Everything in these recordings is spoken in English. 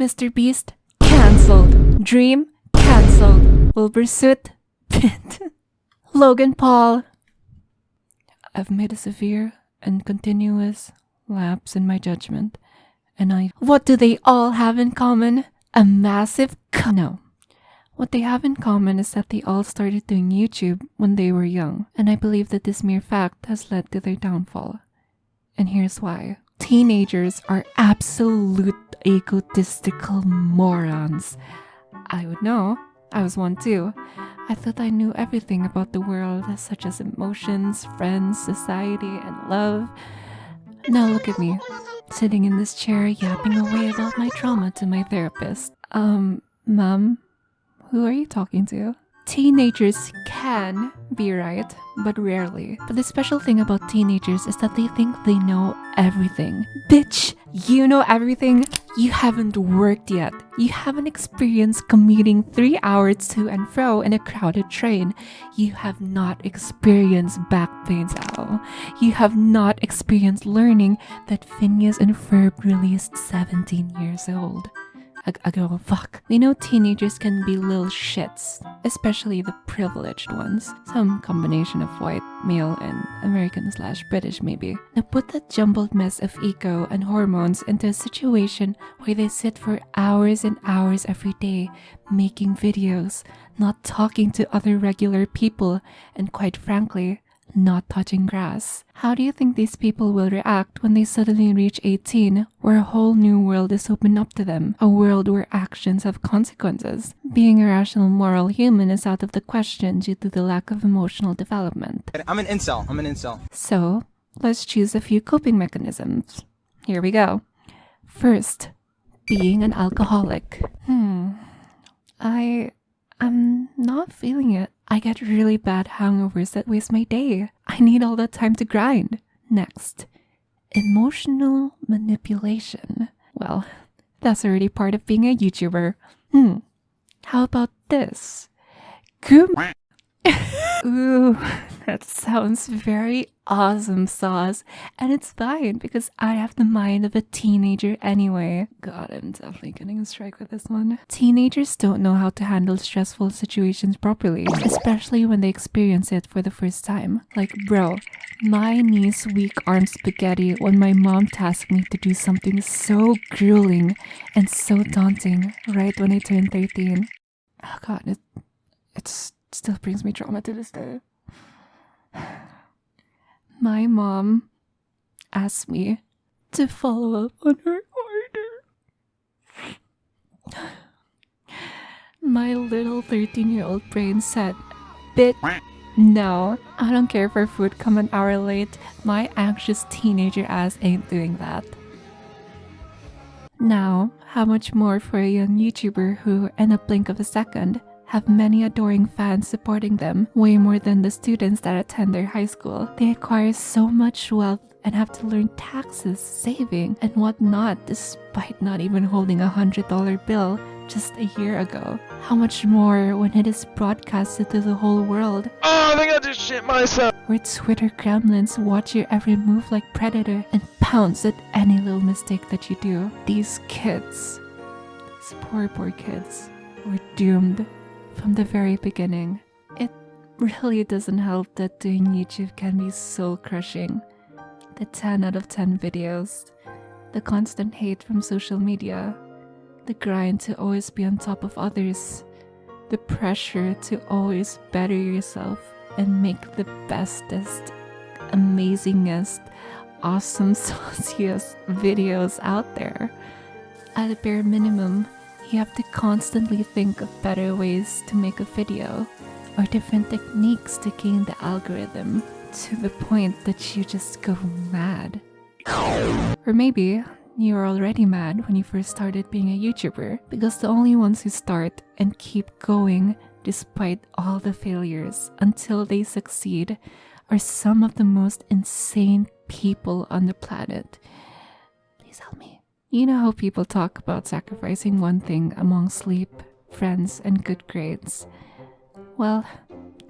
Mr. Beast, cancelled. Dream, cancelled. Wilbursuit, Logan Paul. I've made a severe and continuous lapse in my judgment, What do they all have in common? A massive No. What they have in common is that they all started doing YouTube when they were young, and I believe that this mere fact has led to their downfall. And here's why. Teenagers are absolute egotistical morons. I would know. I was one too. I thought I knew everything about the world, such as emotions, friends, society, and love. Now look at me, sitting in this chair yapping away about my trauma to my therapist. Mom, who are you talking to? Teenagers can be right, but rarely. But the special thing about teenagers is that they think they know everything. Bitch, you know everything? You haven't worked yet. You haven't experienced commuting 3 hours to and fro in a crowded train. You have not experienced back pains. You have not experienced learning that Phineas and Ferb released 17 years old. Fuck. We know teenagers can be little shits, especially the privileged ones. Some combination of white, male, and American/British maybe. Now put that jumbled mess of ego and hormones into a situation where they sit for hours and hours every day making videos, not talking to other regular people, and quite frankly, not touching grass. How do you think these people will react when they suddenly reach 18, where a whole new world is opened up to them? A world where actions have consequences. Being a rational, moral human is out of the question due to the lack of emotional development. I'm an incel. So, let's choose a few coping mechanisms. Here we go. First, being an alcoholic. I'm not feeling it. I get really bad hangovers that waste my day. I need all that time to grind. Next, emotional manipulation. Well, that's already part of being a YouTuber. How about this? Ooh, that sounds very awesome sauce. And it's fine because I have the mind of a teenager anyway. God, I'm definitely getting a strike with this one. Teenagers don't know how to handle stressful situations properly, especially when they experience it for the first time. Like, bro, my knees weak arm spaghetti when my mom tasked me to do something so grueling and so daunting right when I turned 13. Oh God, it still brings me trauma to this day. My mom asked me to follow up on her order. My little 13-year-old brain said, "Bitch, no, I don't care if our food come an hour late. My anxious teenager ass ain't doing that." Now, how much more for a young YouTuber who, in a blink of a second, have many adoring fans supporting them, way more than the students that attend their high school. They acquire so much wealth and have to learn taxes, saving, and whatnot despite not even holding $100 bill just a year ago. How much more when it is broadcasted to the whole world? Oh, I think I just shit myself. Where Twitter gremlins watch your every move like Predator and pounce at any little mistake that you do. These kids, these poor kids, were doomed from the very beginning. It really doesn't help that doing YouTube can be soul crushing. The 10 out of 10 videos, the constant hate from social media, the grind to always be on top of others, the pressure to always better yourself and make the bestest, amazingest, awesome, sauciest videos out there. At a bare minimum, you have to constantly think of better ways to make a video or different techniques to gain the algorithm to the point that you just go mad. Or maybe you were already mad when you first started being a YouTuber, because the only ones who start and keep going despite all the failures until they succeed are some of the most insane people on the planet. Please help me. You know how people talk about sacrificing one thing among sleep, friends, and good grades? Well,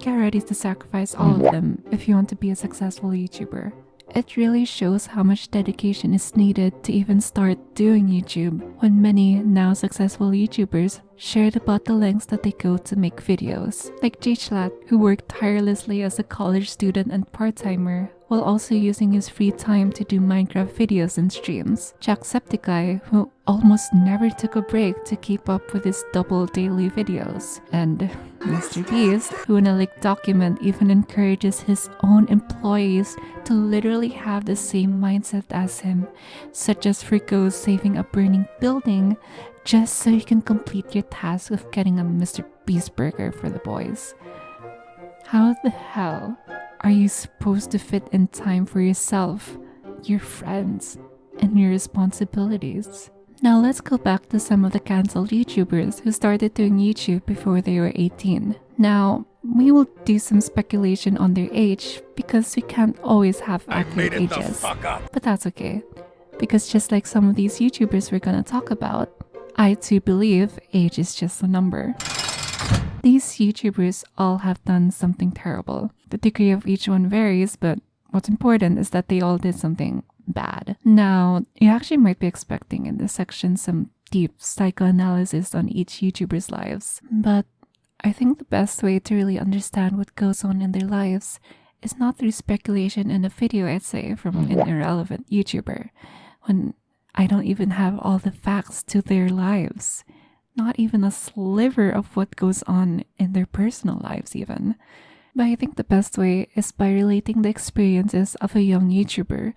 get ready to sacrifice all of them if you want to be a successful YouTuber. It really shows how much dedication is needed to even start doing YouTube when many now successful YouTubers shared about the lengths that they go to make videos. Like Jchlat, who worked tirelessly as a college student and part-timer while also using his free time to do Minecraft videos and streams. Jacksepticeye, who almost never took a break to keep up with his double daily videos. And Mr. Beast, who in a leaked document even encourages his own employees to literally have the same mindset as him, such as Frico saving a burning building just so you can complete your task of getting a Mr. Beast burger for the boys. How the hell are you supposed to fit in time for yourself, your friends, and your responsibilities? Now let's go back to some of the cancelled YouTubers who started doing YouTube before they were 18. Now, we will do some speculation on their age because we can't always have accurate ages. But that's okay, because just like some of these YouTubers we're gonna talk about, I too believe age is just a number. These YouTubers all have done something terrible. The degree of each one varies, but what's important is that they all did something bad. Now, you actually might be expecting in this section some deep psychoanalysis on each YouTuber's lives, but I think the best way to really understand what goes on in their lives is not through speculation in a video essay from an irrelevant YouTuber, when I don't even have all the facts to their lives. Not even a sliver of what goes on in their personal lives even. But I think the best way is by relating the experiences of a young YouTuber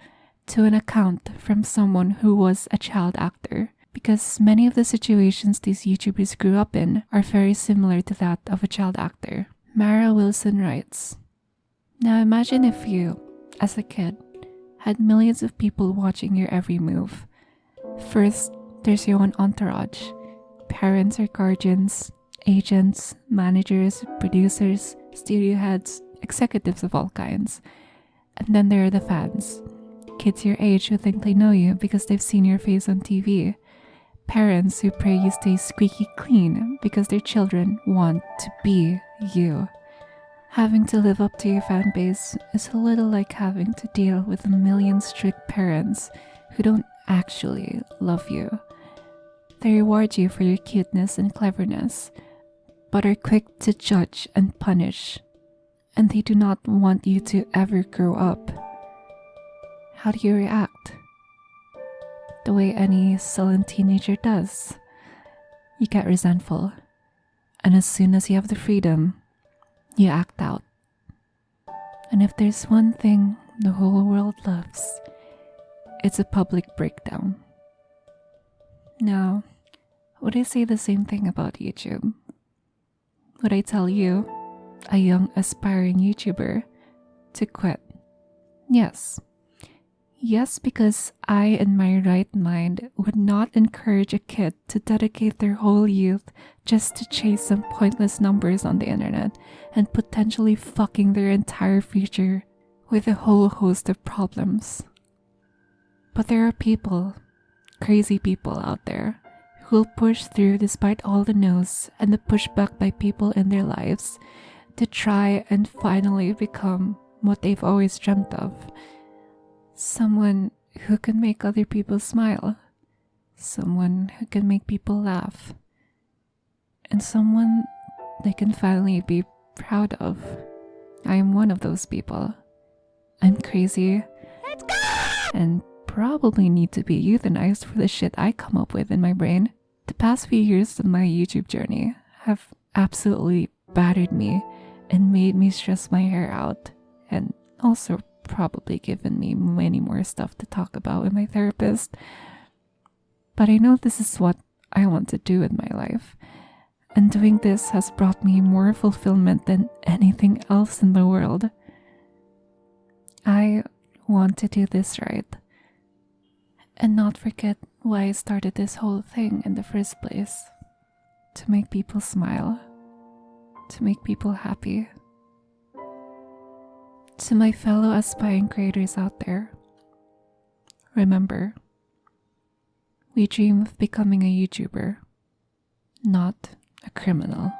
to an account from someone who was a child actor. Because many of the situations these YouTubers grew up in are very similar to that of a child actor. Mara Wilson writes, "Now imagine if you, as a kid, had millions of people watching your every move. First, there's your own entourage. Parents or guardians, agents, managers, producers, studio heads, executives of all kinds. And then there are the fans. Kids your age who think they know you because they've seen your face on TV. Parents who pray you stay squeaky clean because their children want to be you. Having to live up to your fan base is a little like having to deal with a million strict parents who don't actually love you. They reward you for your cuteness and cleverness, but are quick to judge and punish, and they do not want you to ever grow up. How do you react? The way any sullen teenager does. You get resentful, and as soon as you have the freedom, you act out. And if there's one thing the whole world loves, it's a public breakdown. Now, would I say the same thing about YouTube? Would I tell you, a young aspiring YouTuber, to quit? Yes. Yes, because I, in my right mind, would not encourage a kid to dedicate their whole youth just to chase some pointless numbers on the internet and potentially fucking their entire future with a whole host of problems. But there are people, crazy people out there, who will push through despite all the no's and the pushback by people in their lives to try and finally become what they've always dreamt of. Someone who can make other people smile. Someone who can make people laugh. And someone they can finally be proud of. I am one of those people. I'm crazy. Let's go! And probably need to be euthanized for the shit I come up with in my brain. The past few years of my YouTube journey have absolutely battered me and made me stress my hair out, and also probably given me many more stuff to talk about with my therapist. But I know this is what I want to do with my life, and doing this has brought me more fulfillment than anything else in the world. I want to do this right, and not forget why I started this whole thing in the first place. To make people smile, to make people happy. To my fellow aspiring creators out there, remember, we dream of becoming a YouTuber, not a criminal.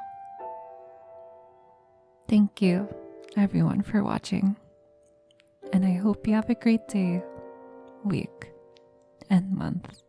Thank you, everyone, for watching. and I hope you have a great day, week, and month.